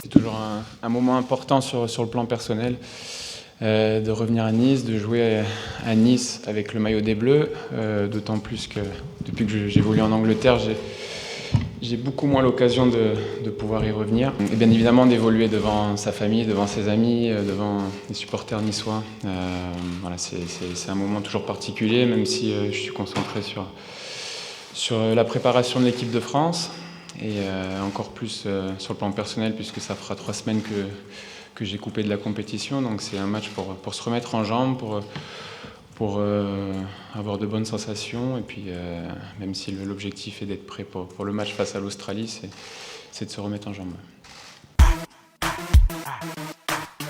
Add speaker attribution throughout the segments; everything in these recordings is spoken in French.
Speaker 1: C'est toujours un moment important sur le plan personnel de revenir à Nice, de jouer à Nice avec le maillot des Bleus, d'autant plus que depuis que j'évolue en Angleterre, j'ai beaucoup moins l'occasion de pouvoir y revenir. Et bien évidemment d'évoluer devant sa famille, devant ses amis, devant les supporters niçois. Voilà, c'est un moment toujours particulier, même si je suis concentré sur la préparation de l'équipe de France. Et encore plus sur le plan personnel, puisque ça fera 3 semaines que j'ai coupé de la compétition. Donc c'est un match pour se remettre en jambes, pour avoir de bonnes sensations. Et puis même si l'objectif est d'être prêt pour le match face à l'Australie, c'est de se remettre en jambes.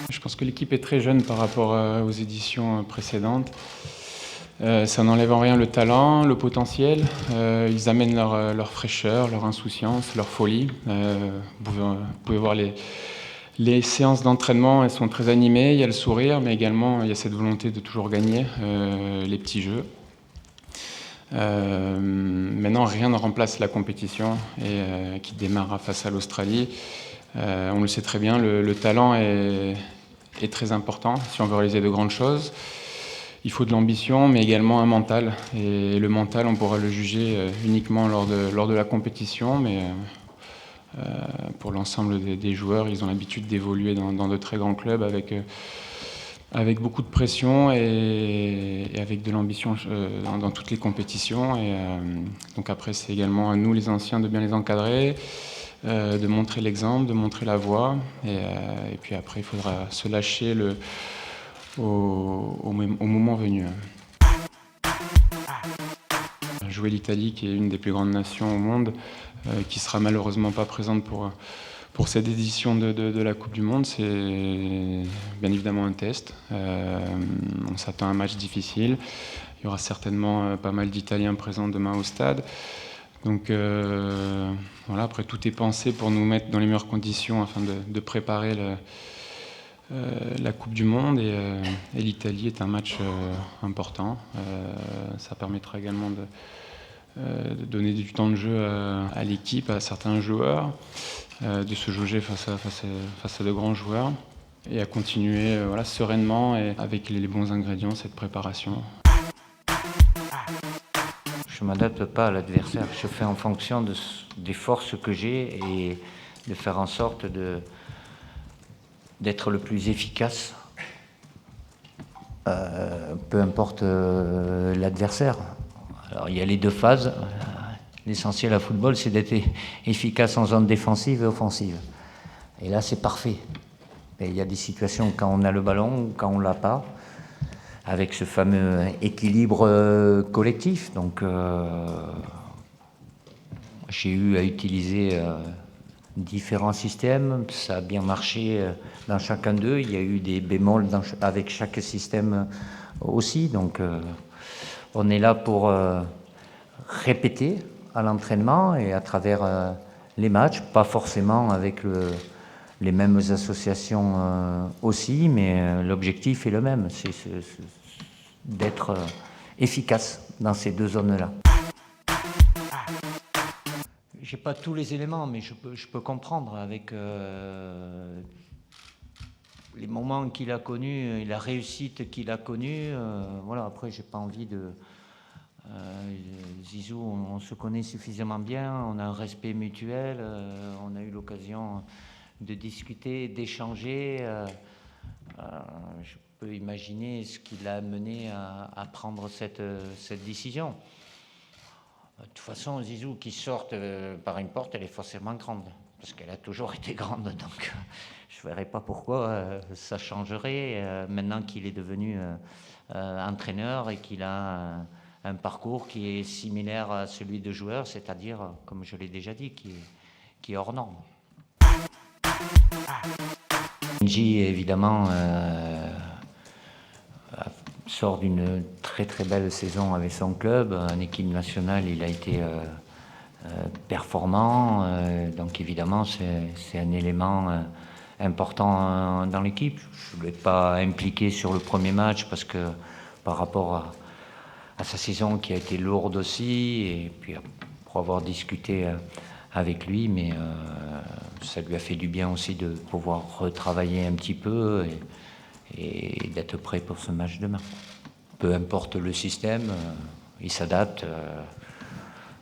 Speaker 1: Je pense que l'équipe est très jeune par rapport aux éditions précédentes. Ça n'enlève en rien le talent, le potentiel. Ils amènent leur fraîcheur, leur insouciance, leur folie. Vous pouvez voir les séances d'entraînement, elles sont très animées. Il y a le sourire, mais également il y a cette volonté de toujours gagner, les petits jeux. Maintenant, rien ne remplace la compétition qui démarra face à l'Australie. On le sait très bien, le talent est très important si on veut réaliser de grandes choses. Il faut de l'ambition, mais également un mental. Et le mental, on pourra le juger uniquement lors de la compétition, mais pour l'ensemble des joueurs, ils ont l'habitude d'évoluer dans de très grands clubs avec beaucoup de pression et avec de l'ambition dans toutes les compétitions. Et donc après, c'est également à nous, les anciens, de bien les encadrer, de montrer l'exemple, de montrer la voie. Et puis après, il faudra se lâcher au moment venu. Jouer l'Italie, qui est une des plus grandes nations au monde, qui sera malheureusement pas présente pour cette édition de la Coupe du Monde, c'est bien évidemment un test. On s'attend à un match difficile. Il y aura certainement pas mal d'Italiens présents demain au stade. Donc voilà, après tout est pensé pour nous mettre dans les meilleures conditions afin de préparer la Coupe du Monde, et l'Italie est un match important. Ça permettra également de donner du temps de jeu à l'équipe, à certains joueurs, de se jauger face à de grands joueurs, et à continuer sereinement et avec les bons ingrédients cette préparation.
Speaker 2: Je ne m'adapte pas à l'adversaire, je fais en fonction des forces que j'ai et de faire en sorte d'être le plus efficace, peu importe l'adversaire. Alors il y a les deux phases. L'essentiel à football, c'est d'être efficace en zone défensive et offensive. Et là, c'est parfait. Mais il y a des situations quand on a le ballon ou quand on ne l'a pas, avec ce fameux équilibre collectif. Donc j'ai eu à utiliser différents systèmes, ça a bien marché dans chacun d'eux. Il y a eu des bémols avec chaque système aussi. Donc on est là pour répéter à l'entraînement et à travers les matchs, pas forcément avec les mêmes associations aussi, mais l'objectif est le même, c'est d'être efficace dans ces deux zones-là. J'ai pas tous les éléments, mais je peux comprendre avec les moments qu'il a connus et la réussite qu'il a connue. Voilà, après, j'ai pas envie de... Zizou, on se connaît suffisamment bien, on a un respect mutuel, on a eu l'occasion de discuter, d'échanger. Je peux imaginer ce qui l'a amené à prendre cette décision. De toute façon, Zizou qui sort par une porte, elle est forcément grande, parce qu'elle a toujours été grande, donc je ne verrais pas pourquoi ça changerait maintenant qu'il est devenu entraîneur et qu'il a un parcours qui est similaire à celui de joueur, c'est-à-dire, comme je l'ai déjà dit, qui est hors norme. Benji, évidemment, sort d'une très très belle saison avec son club. En équipe nationale, il a été performant. Donc évidemment, c'est un élément important dans l'équipe. Je ne l'ai pas impliqué sur le premier match parce que par rapport à sa saison qui a été lourde aussi, et puis pour avoir discuté avec lui, mais ça lui a fait du bien aussi de pouvoir retravailler un petit peu et d'être prêt pour ce match demain. Peu importe le système, il s'adapte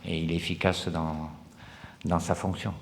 Speaker 2: et il est efficace dans sa fonction.